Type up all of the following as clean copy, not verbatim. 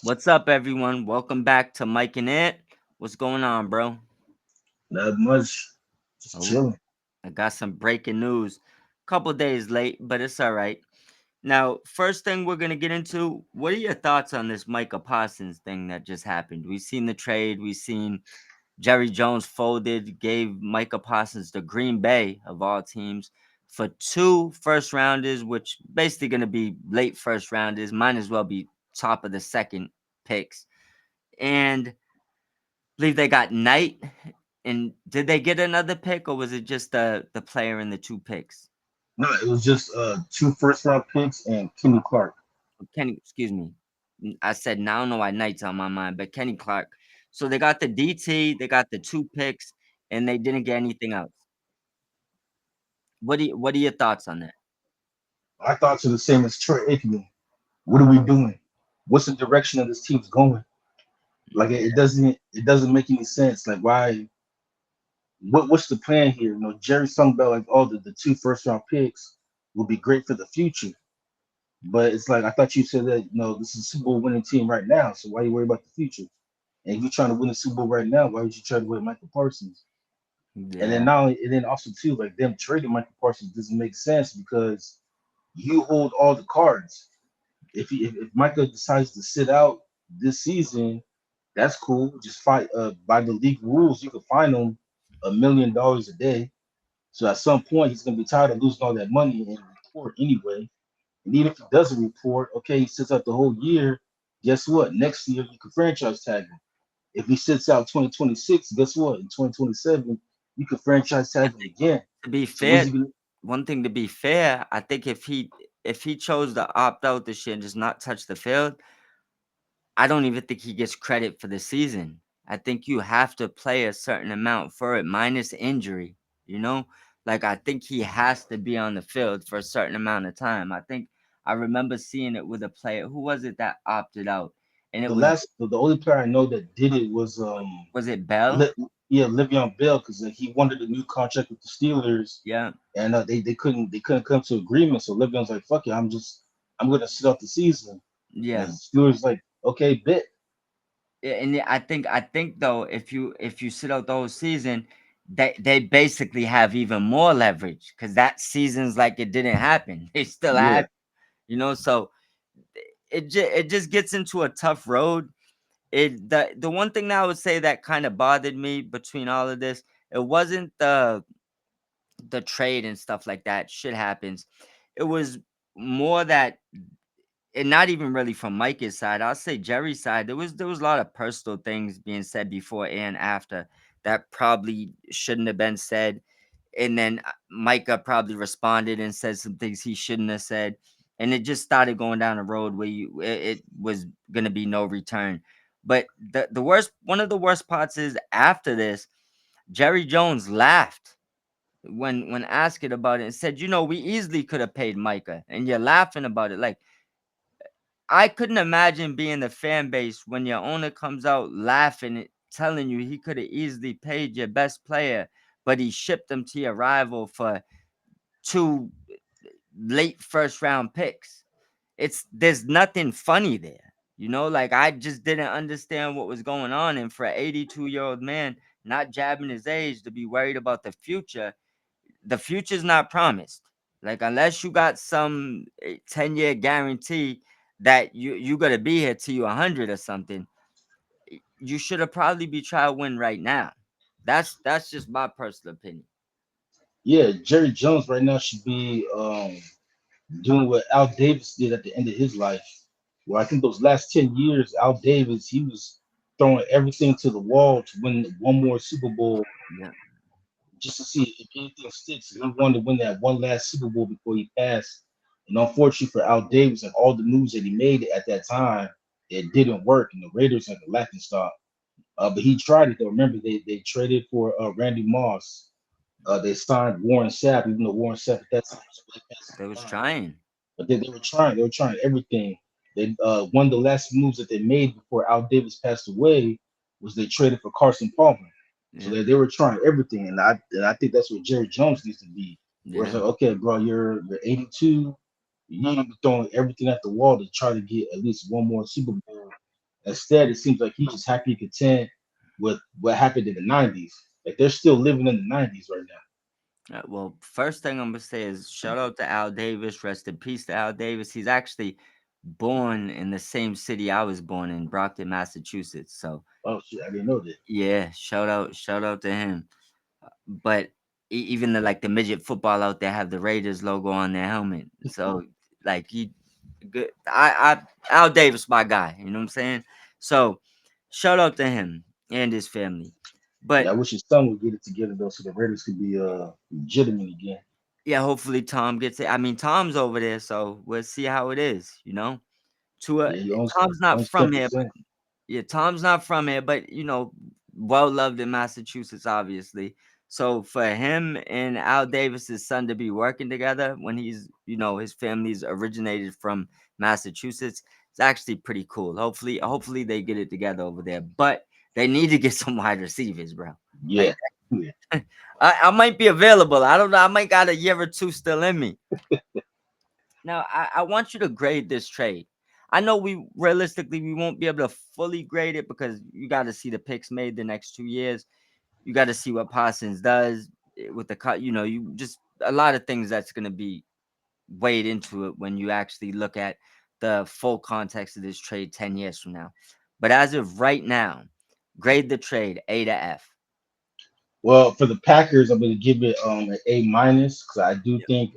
What's up, everyone? Welcome back to Mike and It. What's going on, bro? Not much. Just Oh, chilling. I got some breaking news. Couple days late, but it's all right. Now, first thing we're gonna get into. What are your thoughts on this Micah Parsons thing that just happened? We've seen the trade. We've seen Jerry Jones folded, gave Micah Parsons the Green Bay of all teams for two first rounders, which basically gonna be late first rounders. Might as well be top of the second picks. And believe they got Knight. And did they get another pick, or was it just the player and the two picks? No, it was just two first round picks and Kenny Clark. Kenny, excuse me. I said now I don't know why Knight's on my mind, but Kenny Clark. So they got the DT, they got the two picks, and they didn't get anything else. What are your thoughts on that? I thought to the same as Troy Aikman. What are we doing? What's the direction of this team's going? Like it doesn't make any sense. Like why what's the plan here? Jerry sung about like the two first round picks will be great for the future. But it's like I thought you said that this is a Super Bowl winning team right now. So why you worry about the future? And if you're trying to win the Super Bowl right now, why would you try to win Michael Parsons? And then Yeah, now, and then also too, like them trading Michael Parsons doesn't make sense because you hold all the cards. If Micah decides to sit out this season, that's cool. Just fight by the league rules. You can fine him $1 million a day. So at some point, he's gonna be tired of losing all that money and report anyway. And even if he doesn't report, okay, he sits out the whole year. Guess what? Next year you can franchise tag him. If he sits out 2026, guess what? In 2027, you can franchise tag him again. to be So what's fair, he gonna? one thing to be fair, I think if he chose to opt out this year and just not touch the field, I don't even think he gets credit for the season. I think you have to play a certain amount for it, minus injury. You know, like I think he has to be on the field for a certain amount of time. I remember seeing it with a player. Who was it that opted out? And it The only player I know that did it was was it Bell? Li- yeah, Le'Veon Bell because he wanted a new contract with the Steelers, Yeah, and they couldn't come to agreement. So Le'Veon's like, "Fuck it, I'm gonna sit out the season." And yeah. the Steelers like, "Okay, bet." I think though, if you sit out the whole season, they basically have even more leverage because that season's like it didn't happen. They still Yeah, had, so it just gets into a tough road. The one thing that I would say that kind of bothered me between all of this, it wasn't the trade and stuff like that. Shit happens. It was more that, and not even really from Micah's side. I'll say Jerry's side. There was a lot of personal things being said before and after that probably shouldn't have been said. And then Micah probably responded and said some things he shouldn't have said. And it just started going down a road where it was gonna be no return. But the worst one of the worst parts is after this, Jerry Jones laughed when asked about it and said, we easily could have paid Micah. And you're laughing about it. Like, I couldn't imagine being the fan base when your owner comes out laughing, telling you he could have easily paid your best player, but he shipped them to your rival for two late first round picks. There's nothing funny there. Like I just didn't understand what was going on. And for an 82-year-old man, not jabbing his age to be worried about the future's not promised. Like unless you got some 10-year guarantee that you gonna be here till you 100 or something, you should have probably be trying to win right now. That's just my personal opinion. yeah. Jerry Jones right now should be doing what Al Davis did at the end of his life. Well, I think those last 10 years, Al Davis he was throwing everything to the wall to win one more Super Bowl Yeah, just to see if anything sticks. He wanted to win that one last Super Bowl before he passed. And unfortunately for Al Davis and all the moves that he made at that time, it didn't work. And the Raiders had the laughing stock. But he tried it though. Remember, they traded for Randy Moss. They signed Warren Sapp, even though Warren Sapp at that time was way past his they was prime. trying. But they were trying. They were trying everything. They one of the last moves that they made before Al Davis passed away was they traded for Carson Palmer. So Yeah, they were trying everything, and I think that's what Jerry Jones needs to be. Where it's yeah. like, okay, bro, you're 82. You need to be throwing everything at the wall to try to get at least one more Super Bowl. Instead, it seems like he's just happy and content with what happened in the '90s. Like they're still living in the '90s right now. Well, first thing I'm gonna say is shout out to Al Davis. Rest in peace to Al Davis. He's actually born in the same city I was born in, Brockton, Massachusetts. So Oh shit, I didn't know that. yeah, shout out to him. But even the midget football out there have the Raiders logo on their helmet. So like he good. Al Davis, my guy. You know what I'm saying? So shout out to him and his family. Yeah, But I wish his son would get it together though, so the Raiders could be legitimate again. yeah, hopefully Tom gets it. I mean, Tom's over there, so we'll see how it is. To Yeah, he owns Tom's not owns from ten here, but percent. yeah, Tom's not from here, but well loved in Massachusetts, obviously. So for him and Al Davis's son to be working together when his family's originated from Massachusetts, it's actually pretty cool. Hopefully they get it together over there. But they need to get some wide receivers, bro. Yeah, Like yeah. I might be available. I don't know. I might got a year or two still in me. Now, I want you to grade this trade. I know we won't be able to fully grade it because you got to see the picks made the next 2 years. You got to see what Parsons does with the cut. You just a lot of things that's going to be weighed into it when you actually look at the full context of this trade 10 years from now. But as of right now, grade the trade A to F. Well, for the Packers, I'm going to give it an A minus because I do Yep. think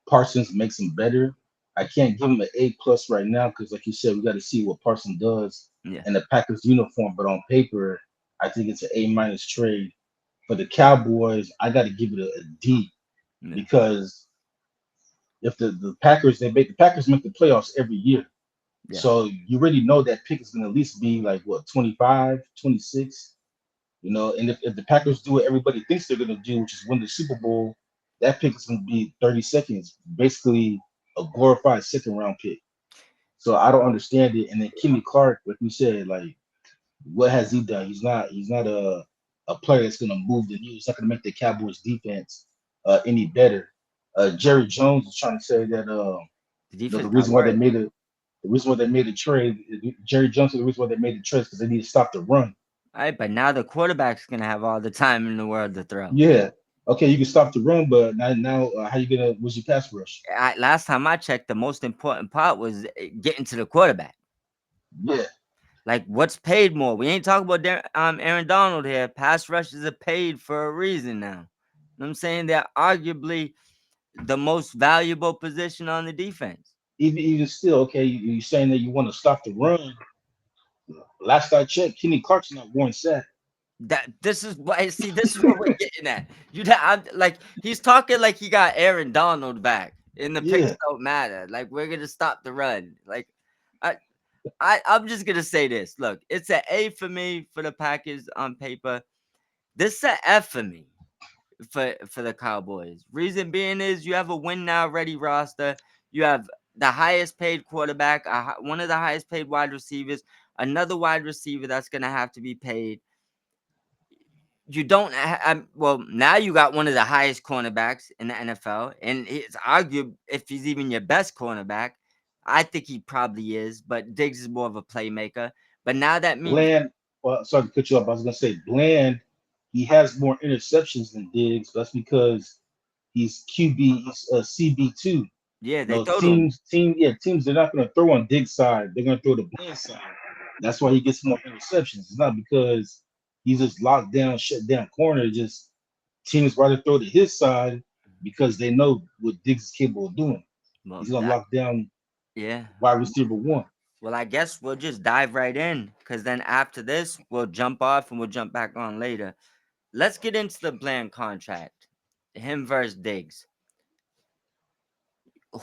Parsons makes him better. I can't give him an A plus right now because, like you said, we got to see what Parsons does Yeah. in the Packers uniform. But on paper, I think it's an A minus trade. For the Cowboys, I got to give it a D Yeah. because if the Packers the Packers make the playoffs every year, Yeah. so you already know that pick is going to at least be like what 25, 26. And if the Packers do what everybody thinks they're going to do, which is win the Super Bowl, that pick is going to be 30 seconds, basically a glorified second round pick. So I don't understand it. And then Kimmy Clark, like we said, like what has he done? He's not a player that's going to move the news. He's not going to make the Cowboys defense any better. Jerry Jones is trying to say that The the defense got reason why they worse. made it. The reason why they made a trade, Jerry Jones, the reason why they made the trade is because they need to stop the run. All right, but now the quarterback's gonna have all the time in the world to throw. Yeah. Okay, you can stop the run, but now how you gonna? What's your pass rush? Last time I checked, the most important part was getting to the quarterback. Yeah. Like, what's paid more? We ain't talking about Aaron Donald here. Pass rushes are paid for a reason now. You know what I'm saying? They're arguably the most valuable position on the defense. Even still, okay, you saying that you want to stop the run. Last I checked, Kenny Clark's not one sack. That this is what see. This is what we're getting at. Like he's talking like he got Aaron Donald back, and the picks Yeah. don't matter. Like we're gonna stop the run. Like I, I'm just gonna say this. Look, it's an A for me for the Packers on paper. This is a F for me for the Cowboys. Reason being is you have a win now ready roster. You have the highest paid quarterback, one of the highest paid wide receivers, another wide receiver that's gonna have to be paid. You don't well now you got one of the highest cornerbacks in the NFL, and it's arguable if he's even your best cornerback. I think he probably is, but Diggs is more of a playmaker. But now that means Bland. Well, sorry to cut you off. I was gonna say Bland. He has more interceptions than Diggs. That's because he's QB. He's CB2. yeah, they No throw to him. teams. They're not gonna throw on Diggs' side. They're gonna throw the Bland side. That's why he gets more interceptions. It's not because he's just locked down, shut down corner. It's just teams rather throw to his side because they know what Diggs is capable of doing. Well, He's gonna that lock down yeah. wide receiver one. Well, I guess we'll just dive right in because then after this, we'll jump off and we'll jump back on later. Let's get into the Bland contract. Him versus Diggs.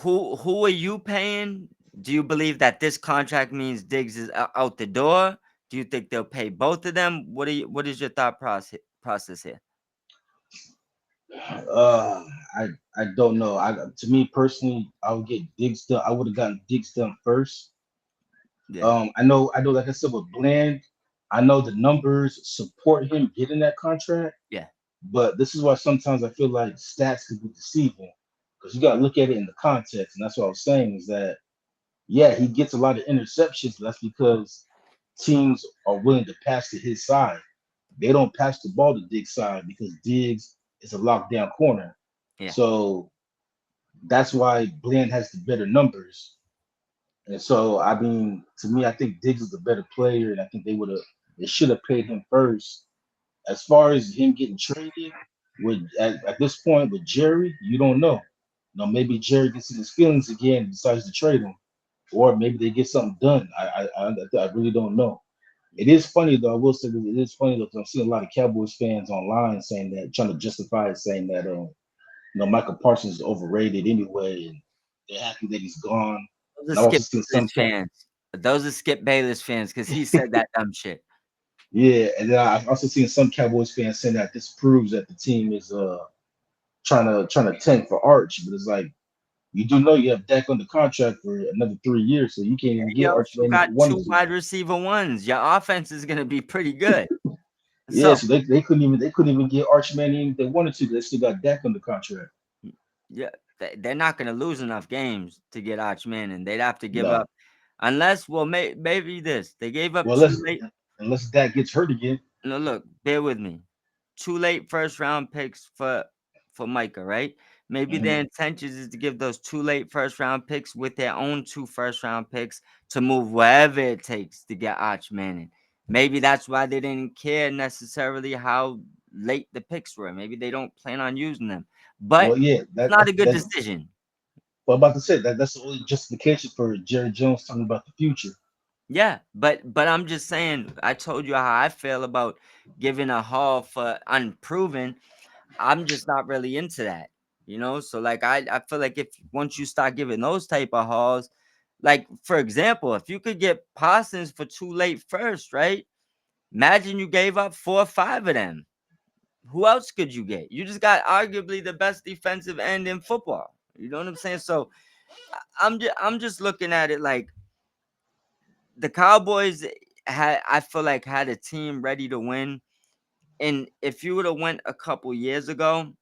Who are you paying? Do you believe that this contract means Diggs is out the door? Do you think they'll pay both of them? What is your thought process here? Uh, I I don't know. To me personally, I would get Diggs done. I would have gotten Diggs done first. Yeah, I know. Like I said with Bland, I know the numbers support him getting that contract. yeah. But this is why sometimes I feel like stats can be deceiving because you got to look at it in the context. And that's what I was saying is that, yeah, he gets a lot of interceptions. But that's because teams are willing to pass to his side. They don't pass the ball to Diggs' side because Diggs is a lockdown corner. Yeah. So that's why Bland has the better numbers. And so, I mean, to me, I think Diggs is the better player, and I think they should have paid him first. As far as him getting traded, at this point with Jerry, you don't know. Maybe Jerry gets in his feelings again and decides to trade him, or maybe they get something done. I really don't know. It is funny though. I will say that it is funny though, 'cause I'm seeing a lot of Cowboys fans online saying that, trying to justify it, saying that Micah Parsons is overrated anyway, and they're happy that he's gone. Those are And I've also Skip seen Bayless fans. Those are Skip Bayless fans because he said that dumb shit. yeah, and then I've also seen some Cowboys fans saying that this proves that the team is trying to tank for Arch, but it's like you do know you have Dak under contract for another 3 years, so you can't even You get Arch also Manning if got you wanted two to. wide receiver ones. Your offense is gonna be pretty good. Yeah, So so they couldn't even get Arch Manning if they wanted to. They still got Dak under contract. yeah, they're not gonna lose enough games to get Arch Manning. They'd have to give No, up unless, well, maybe this. They gave up well, two late. unless Dak gets hurt again. No, look, bear with me. Two late first round picks for Micah, right? Maybe their Mhm. intentions is to give those two late first round picks with their own two first round picks to move wherever it takes to get Arch Manning. Maybe that's why they didn't care necessarily how late the picks were. Maybe they don't plan on using them. But Well, yeah, it's that not a that's good that. decision. Well, I'm about to say that's the only justification for Jerry Jones talking about the future. Yeah, but I'm just saying, I told you how I feel about giving a haul for unproven. I'm just not really into that, So like I feel like if once you start giving those type of hauls, like for example, if you could get Parsons for too late first, right? Imagine you gave up 4 or 5 of them. Who else could you get? You just got arguably the best defensive end in football. You know what I'm saying? So I'm just looking at it like the Cowboys had, I feel like, had a team ready to win. And if you would have went a couple years ago,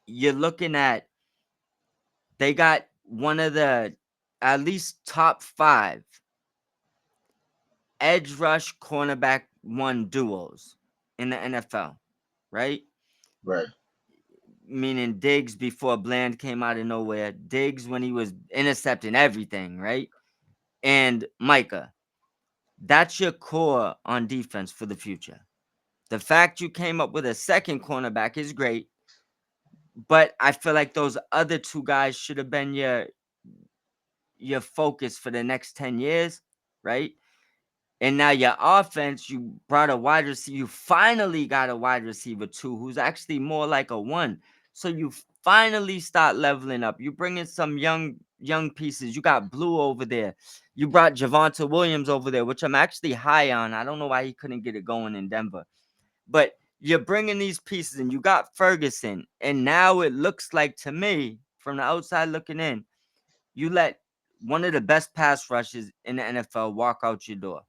you're looking at they got one of the at least top 5 edge rush cornerback one duos in the NFL, right? Right, Meaning Diggs before Bland came out of nowhere, Diggs when he was intercepting everything, right? And Micah. That's your core on defense for the future. The fact you came up with a second cornerback is great, but I feel like those other two guys should have been your focus for the next 10 years, right? And now your offense, you brought a wide receiver. You finally got a wide receiver too, who's actually more like a one. So you finally start leveling up. You bring in some young pieces. You got Blue over there. You brought Javonte Williams over there, which I'm actually high on. I don't know why he couldn't get it going in Denver. But you're bringing these pieces, and you got Ferguson. And now it looks like to me, from the outside looking in, you let one of the best pass rushes in the NFL walk out your door.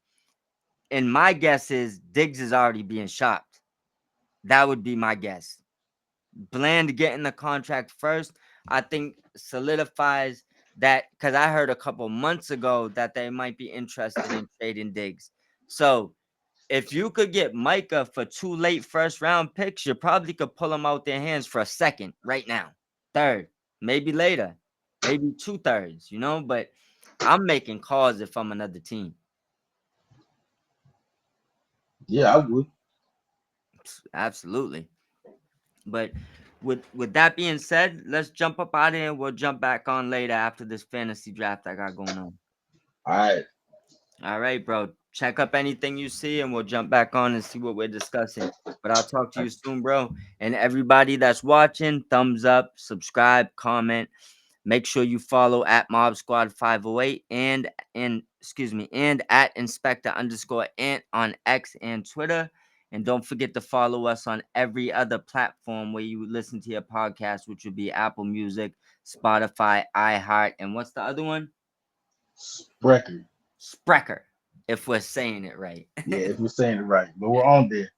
And my guess is Diggs is already being shopped. That would be my guess. Bland getting the contract first, I think solidifies that because I heard a couple months ago that they might be interested in trading Diggs. So if you could get Micah for 2 late first round picks, you probably could pull them out their hands for a second right now, third, maybe later, maybe 2/3, But I'm making calls if I'm another team. yeah, I would. Absolutely. But with that being said, let's jump up out of here and we'll jump back on later after this fantasy draft I got going on. All right, All right, bro. Check up anything you see and we'll jump back on and see what we're discussing. But I'll talk to you soon, bro. And everybody that's watching, thumbs up, subscribe, comment. Make sure you follow at Mob Squad 508 and excuse me and at Inspector underscore Ant on X and Twitter. And don't forget to follow us on every other platform where you listen to your podcast, which would be Apple Music, Spotify, iHeart, and what's the other one? record. Sprecher, if we're saying it right. Yeah, if we're saying it right, but we're on there.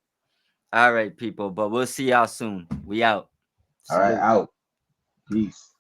All right, people, but we'll see y'all soon. We out. All right, Salute. out. Peace.